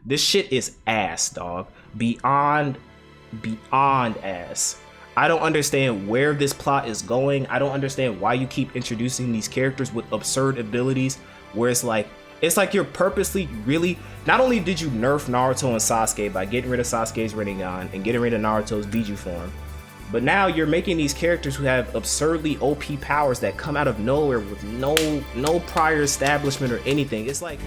This shit is ass, dog. Beyond ass. I don't understand where this plot is going. I don't understand why you keep introducing these characters with absurd abilities where it's like you're purposely really, not only did you nerf Naruto and Sasuke by getting rid of Sasuke's Rinnegan and getting rid of Naruto's Biju form, but now you're making these characters who have absurdly OP powers that come out of nowhere with no prior establishment or anything. It's like,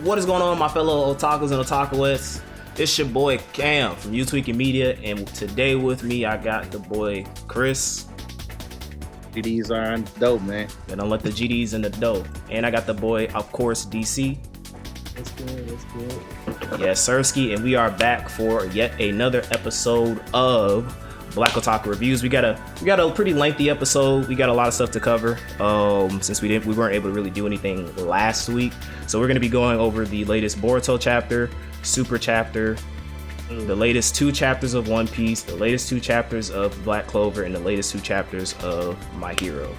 what is going on, my fellow otakus and otakuettes? It's your boy Cam from You Tweaking Media, and today with me I got the boy Chris. GDs are on dope, man. They don't let the GDs in the dough. And I got the boy, of course, DC. That's good. Yeah, Sirski, and we are back for yet another episode of Black Otaku Reviews. We got a pretty lengthy episode. We got a lot of stuff to cover. Since we weren't able to really do anything last week, so we're gonna be going over the latest Boruto chapter, Super chapter, the latest 2 chapters of One Piece, the latest 2 chapters of Black Clover, and the latest 2 chapters of My Hero.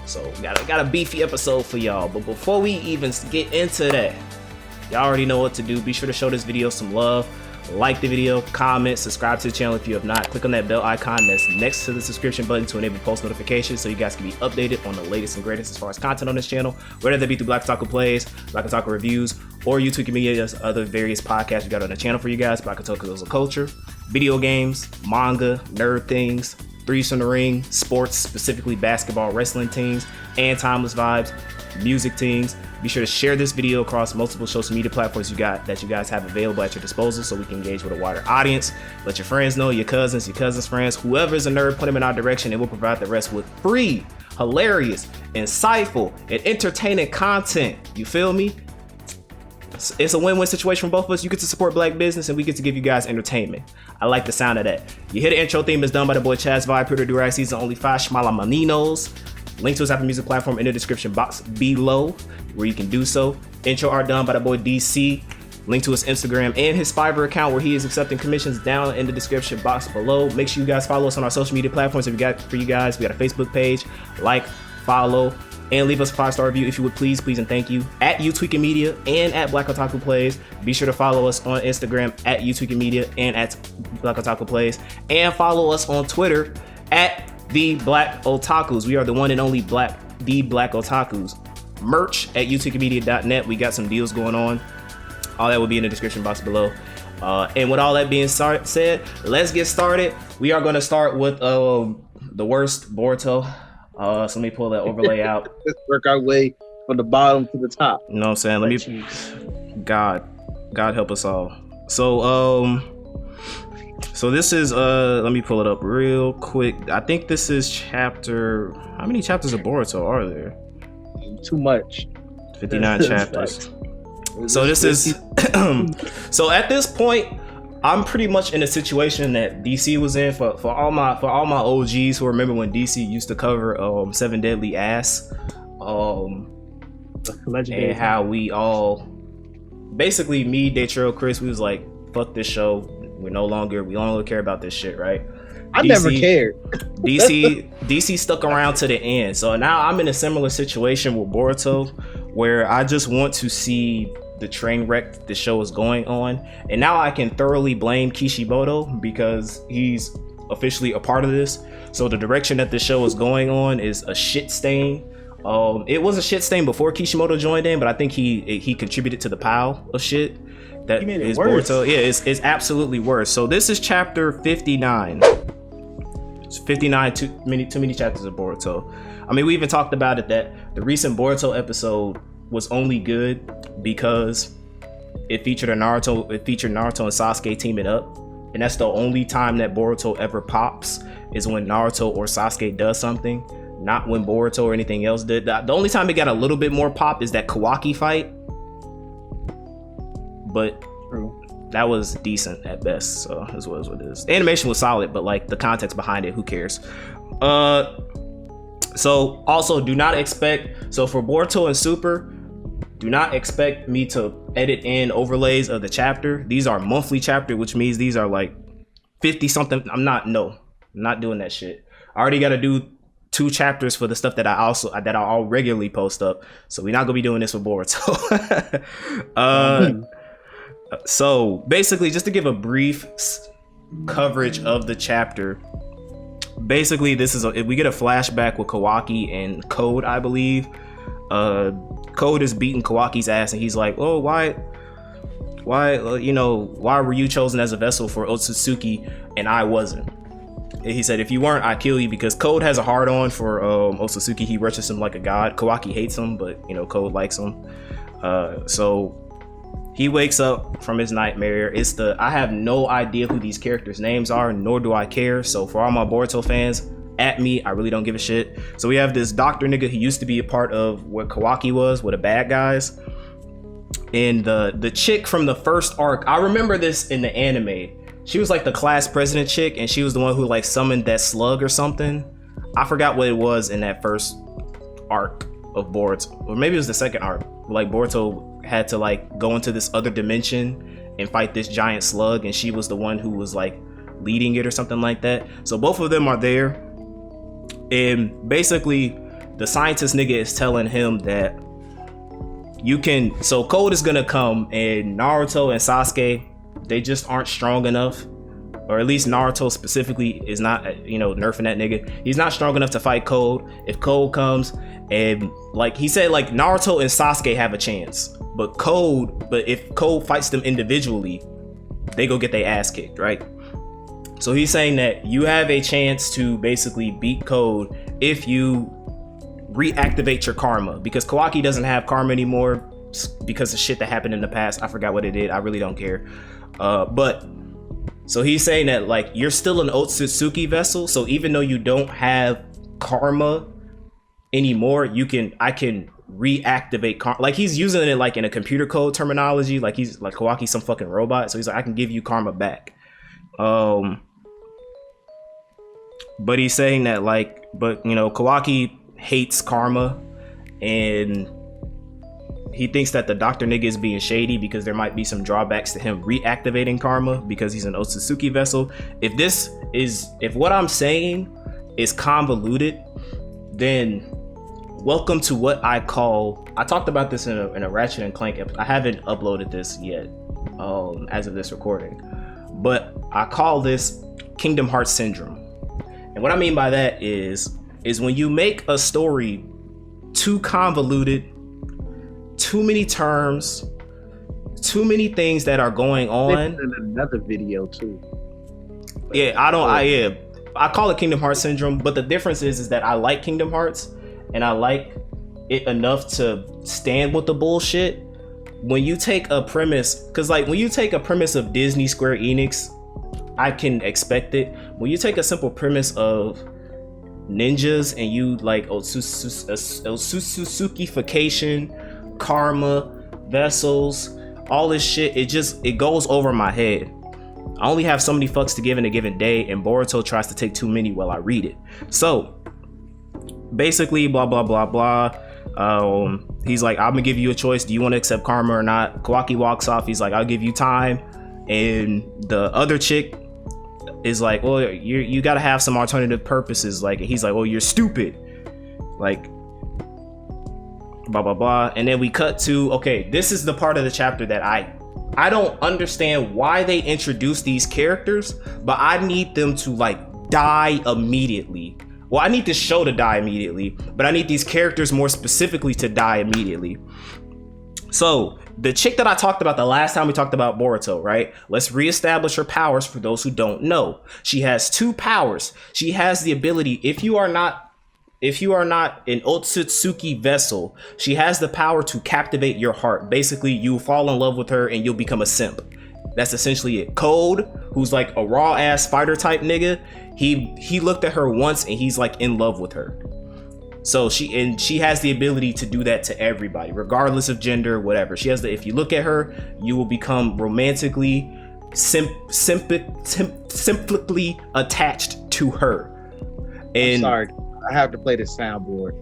So got a beefy episode for y'all. But before we even get into that, y'all already know what to do. Be sure to show this video some love. Like the video, comment, subscribe to the channel if you have not. Click on that bell icon that's next to the subscription button to enable post notifications so you guys can be updated on the latest and greatest as far as content on this channel, whether that be through Black Otaku Plays, Black Otaku Reviews, or You Tweaking Media's other various podcasts we got on the channel for you guys. Black Otaku is a culture, video games, manga, nerd things, threes from the ring, sports, specifically basketball, wrestling teams, and timeless vibes, music teams. Be sure to share this video across multiple social media platforms that you guys have available at your disposal so we can engage with a wider audience. Let your friends know, your cousins' friends, whoever's a nerd, put them in our direction, and we'll provide the rest with free, hilarious, insightful, and entertaining content. You feel me? It's a win-win situation for both of us. You get to support black business and we get to give you guys entertainment. I like the sound of that. You hear the intro theme is done by the boy Chaz Vibe, Peter Durag, season only 5 Shmala Maninos. Link to his Apple Music platform in the description box below where you can do so. Intro art done by the boy DC. Link to his Instagram and his Fiverr account where he is accepting commissions down in the description box below. Make sure you guys follow us on our social media platforms. If we got for you guys, we got a Facebook page. Like, follow, and leave us a 5-star review if you would please, and thank you. At You Tweaking Media and at Black Otaku Plays. Be sure to follow us on Instagram at You Tweaking Media and at Black Otaku Plays. And follow us on Twitter at The Black Otakus. We are the one and only Black Otakus. Merch at youtweakingmedia.net. We got some deals going on. All that will be in the description box below. And with all that being said, let's get started. We are going to start with the worst Boruto. So let me pull that overlay out. Let's work our way from the bottom to the top. You know what I'm saying? God help us all. So this is let me pull it up real quick. I think this is chapter, how many chapters of Boruto are there? Too much. 59 chapters. So this is so at this point I'm pretty much in a situation that DC was in for all my OGs who remember when DC used to cover 7 Deadly Ass, and how we all basically, me, Daytrail, Chris, we was like, fuck this show. We no longer care about this shit, right? I never cared. DC stuck around to the end. So now I'm in a similar situation with Boruto where I just want to see the train wreck the show is going on. And now I can thoroughly blame Kishimoto because he's officially a part of this. So the direction that the show is going on is a shit stain. It was a shit stain before Kishimoto joined in, but I think he contributed to the pile of shit that is Boruto. Yeah, it's absolutely worse. So this is chapter 59. It's 59, too many chapters of Boruto. I mean, we even talked about it that the recent Boruto episode was only good because it featured Naruto and Sasuke teaming up, and that's the only time that Boruto ever pops is when Naruto or Sasuke does something, not when Boruto or anything else did. The only time it got a little bit more pop is that Kawaki fight, but that was decent at best, so as well as what it is. The animation was solid, but like the context behind it, who cares? So also do not expect, so for Boruto and Super, do not expect me to edit in overlays of the chapter. These are monthly chapter, which means these are like 50 something. I'm not doing that shit. I already got to do 2 chapters for the stuff that I'll regularly post up. So we're not gonna be doing this with Boruto. So basically, just to give a brief coverage of the chapter, basically this is we get a flashback with Kawaki and Code, I believe. Code is beating Kawaki's ass, and he's like, "Oh, why were you chosen as a vessel for Otsutsuki and I wasn't?" And he said, "If you weren't, I'd kill you," because Code has a hard on for Otsutsuki. He worships him like a god. Kawaki hates him, but Code likes him. So he wakes up from his nightmare. I have no idea who these characters' names are, nor do I care. So for all my Boruto fans, at me, I really don't give a shit. So we have this doctor nigga who used to be a part of what Kawaki was with the bad guys. And the chick from the first arc, I remember this in the anime. She was like the class president chick, and she was the one who like summoned that slug or something. I forgot what it was in that first arc of Boruto, or maybe it was the second arc. Like Boruto had to like go into this other dimension and fight this giant slug, and she was the one who was like leading it or something like that. So both of them are there. And basically the scientist nigga is telling him that so Code is gonna come, and Naruto and Sasuke, they just aren't strong enough, or at least Naruto specifically is not, nerfing that nigga. He's not strong enough to fight Code. If Code comes, and like he said, like Naruto and Sasuke have a chance, but if Code fights them individually, they go get their ass kicked, right? So he's saying that you have a chance to basically beat Code if you reactivate your karma, because Kawaki doesn't have karma anymore because of shit that happened in the past. I forgot what it did. I really don't care. But so he's saying that like you're still an Otsutsuki vessel. So even though you don't have karma anymore, I can reactivate karma. Like he's using it like in a computer code terminology. Like he's like Kawaki's some fucking robot. So he's like, I can give you karma back. But he's saying that Kawaki hates karma, and he thinks that the doctor nigga is being shady because there might be some drawbacks to him reactivating karma because he's an Otsutsuki vessel. If what I'm saying is convoluted, then welcome to what I talked about this in a Ratchet and Clank episode. I haven't uploaded this yet as of this recording, but I call this Kingdom Hearts syndrome. And what I mean by that is when you make a story too convoluted, too many terms, too many things that are going on. In another video too. Yeah, I call it Kingdom Hearts syndrome, but the difference is that I like Kingdom Hearts and I like it enough to stand with the bullshit. When you take a premise, when you take a premise of Disney, Square Enix, I can expect it. When you take a simple premise of ninjas and you like Otsutsukification, karma, vessels, all this shit, it goes over my head. I only have so many fucks to give in a given day, and Boruto tries to take too many while I read it. So basically, blah blah blah blah. He's like, I'm gonna give you a choice. Do you want to accept karma or not? Kawaki walks off. He's like, I'll give you time. And the other chick is like, well, you gotta have some alternative purposes. Like he's like, well, you're stupid. Like blah blah blah. And then we cut to, okay, this is the part of the chapter that I don't understand why they introduce these characters, but I need them to like die immediately. Well, I need this show to die immediately, but I need these characters more specifically to die immediately. So the chick that I talked about the last time we talked about Boruto, right? Let's reestablish her powers for those who don't know. She has 2 powers. She has the ability, if you are not an Otsutsuki vessel, she has the power to captivate your heart. Basically, you fall in love with her and you'll become a simp. That's essentially it. Code, who's like a raw ass fighter type nigga, he looked at her once and he's like in love with her. So she has the ability to do that to everybody, regardless of gender, whatever. She has if you look at her, you will become romantically, simply attached to her. And I'm sorry, I have to play this soundboard.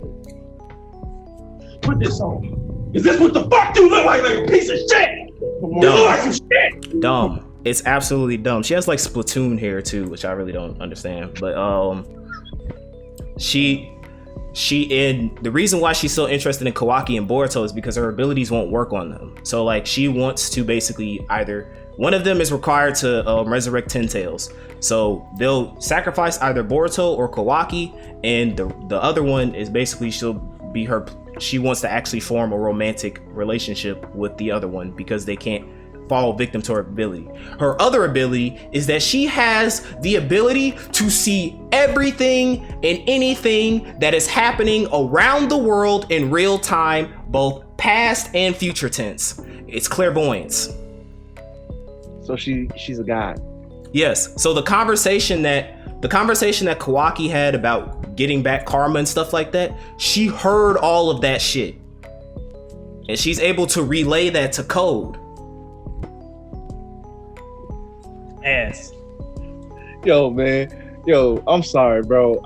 Put this on. Is this what the fuck you look like a piece of shit? You look like some shit. Dumb. It's absolutely dumb. She has like Splatoon hair too, which I really don't understand. But she in the reason why she's so interested in Kawaki and Boruto is because her abilities won't work on them. So like she wants to basically either one of them is required to resurrect Ten Tails. So they'll sacrifice either Boruto or Kawaki, and the other one is basically she wants to actually form a romantic relationship with the other one because they can't fall victim to her ability. Her other ability is that she has the ability to see everything and anything that is happening around the world in real time, both past and future tense. It's clairvoyance. So she's a god. Yes. So the conversation that Kawaki had about getting back karma and stuff like that, she heard all of that shit. And she's able to relay that to Code. Ass. Yo, man. Yo, I'm sorry, bro.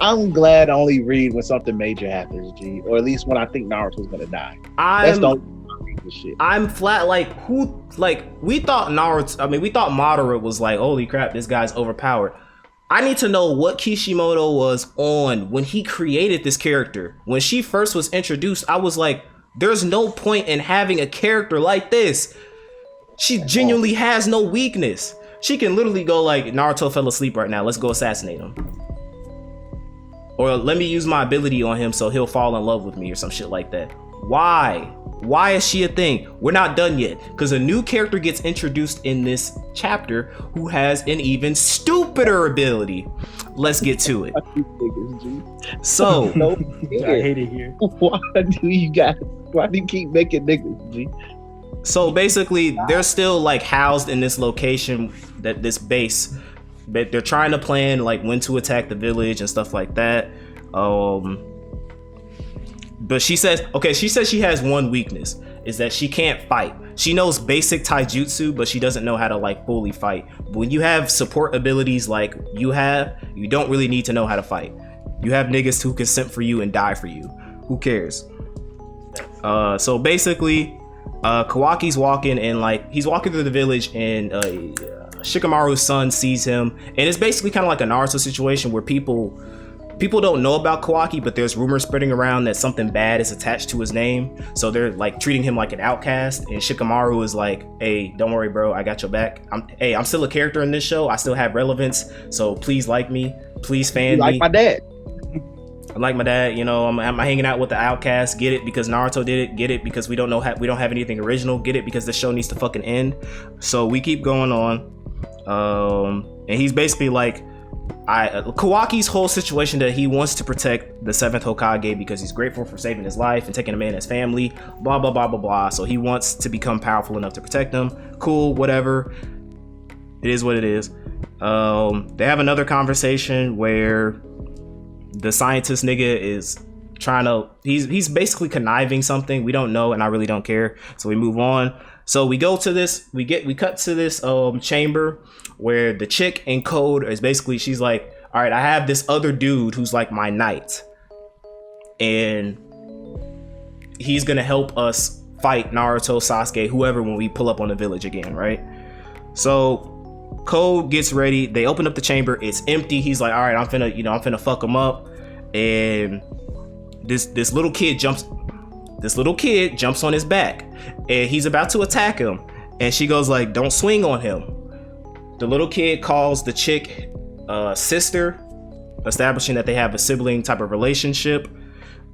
I'm glad I only read when something major happens, G. Or at least when I think Naruto's gonna die. That's the only shit. I'm flat like we thought Madara was like, holy crap, this guy's overpowered. I need to know what Kishimoto was on when he created this character. When she first was introduced, I was like, there's no point in having a character like this. She genuinely has no weakness. She can literally go like, Naruto fell asleep right now, let's go assassinate him. Or let me use my ability on him so he'll fall in love with me or some shit like that. Why? Why is she a thing? We're not done yet, because a new character gets introduced in this chapter who has an even stupider ability. Let's get to it. So, I hate it here. Why do you keep making niggas, G? So basically, they're still like housed in this location, this base, but they're trying to plan like when to attack the village and stuff like that. But she says she has one weakness, is that she can't fight. She knows basic taijutsu, but she doesn't know how to like fully fight. But when you have support abilities like you don't really need to know how to fight. You have niggas who can simp for you and die for you. Who cares? So basically, Kawaki's walking and like he's walking through the village, and Shikamaru's son sees him, and it's basically kind of like a Naruto situation where people don't know about Kawaki, but there's rumors spreading around that something bad is attached to his name, so they're like treating him like an outcast. And Shikamaru is like, hey, don't worry, bro, I got your back. I'm still a character in this show, I still have relevance, so please like me, please fan me. Like my dad. I'm like my dad, you know. I'm hanging out with the outcast. Get it? Because Naruto did it. Get it? Because we don't have anything original. Get it? Because the show needs to fucking end. So we keep going on, and he's basically like, Kawaki's whole situation that he wants to protect the 7th Hokage because he's grateful for saving his life and taking him in as family. Blah blah blah blah blah. So he wants to become powerful enough to protect them. Cool, whatever. It is what it is. They have another conversation where the scientist nigga is he's basically conniving something. We don't know, and I really don't care. So we move on. So we go to this, we cut to this chamber where the chick in Code is basically, she's like, all right, I have this other dude who's like my knight, and he's gonna help us fight Naruto, Sasuke, whoever, when we pull up on the village again, right? So Code gets ready. They open up the chamber. It's empty. He's like, all right, I'm finna fuck him up. And this little kid jumps on his back, and he's about to attack him. And she goes like, don't swing on him. The little kid calls the chick sister, establishing that they have a sibling type of relationship.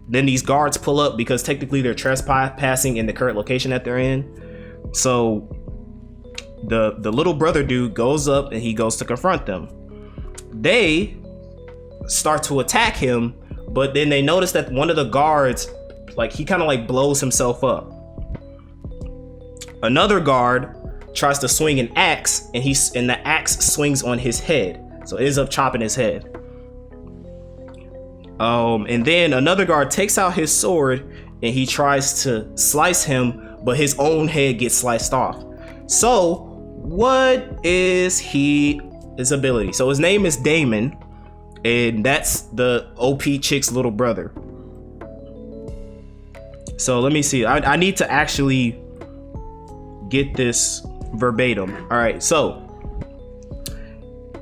Then these guards pull up because technically they're trespassing in the current location that they're in. So the little brother dude goes up and he goes to confront them. They start to attack him, but then they notice that one of the guards, like, he kind of like blows himself up. Another guard tries to swing an axe, and the axe swings on his head, so it ends up chopping his head. And then another guard takes out his sword and he tries to slice him, but his own head gets sliced off. So what is his ability? So his name is Damon, and that's the OP chick's little brother. So let me see. I need to actually get this verbatim. All right, so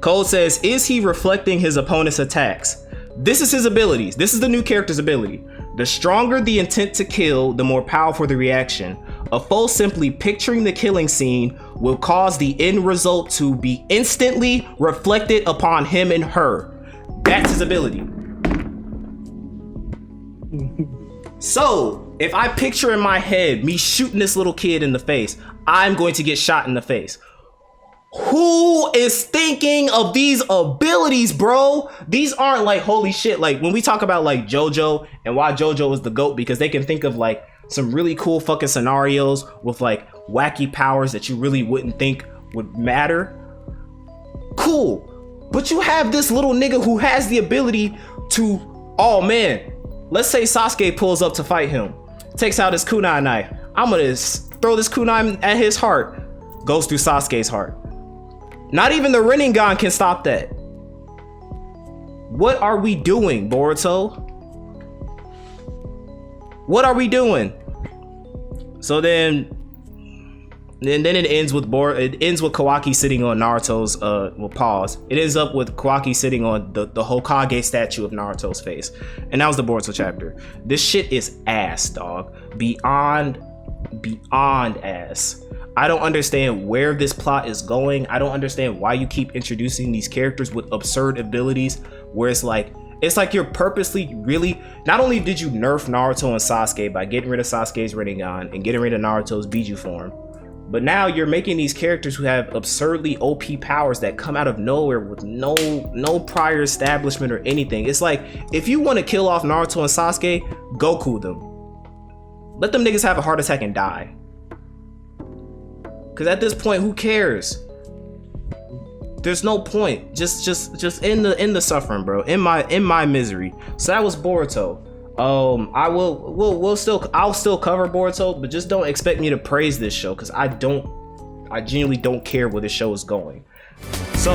Cole says, is he reflecting his opponent's attacks? This is his abilities. This is the new character's ability. The stronger the intent to kill, the more powerful the reaction. A foe simply picturing the killing scene will cause the end result to be instantly reflected upon him and her. That's his ability. So, if I picture in my head me shooting this little kid in the face, I'm going to get shot in the face. Who is thinking of these abilities, bro? These aren't like holy shit. Like when we talk about like JoJo and why JoJo is the GOAT, because they can think of like some really cool fucking scenarios with like wacky powers that you really wouldn't think would matter. Cool. But you have this little nigga who has the ability to, oh man, let's say Sasuke pulls up to fight him, takes out his kunai knife. I'm gonna throw this kunai at his heart. Goes through Sasuke's heart. Not even the Rinnegan can stop that. What are we doing, Boruto? What are we doing? So then it ends with Kawaki sitting on Naruto's pause. It ends up with Kawaki sitting on the Hokage statue of Naruto's face. And that was the Boruto chapter. This shit is ass, dog. Beyond ass. I don't understand where this plot is going. I don't understand why you keep introducing these characters with absurd abilities where it's like you're purposely really, not only did you nerf Naruto and Sasuke by getting rid of Sasuke's Rinnegan and getting rid of Naruto's Biju form, but now you're making these characters who have absurdly OP powers that come out of nowhere with no prior establishment or anything. It's like, if you want to kill off Naruto and Sasuke, Goku them. Let them niggas have a heart attack and die. Cause at this point, who cares? There's no point. Just end the suffering, bro. In my misery. So that was Boruto. I'll still cover Boruto, but just don't expect me to praise this show, because I genuinely don't care where this show is going. So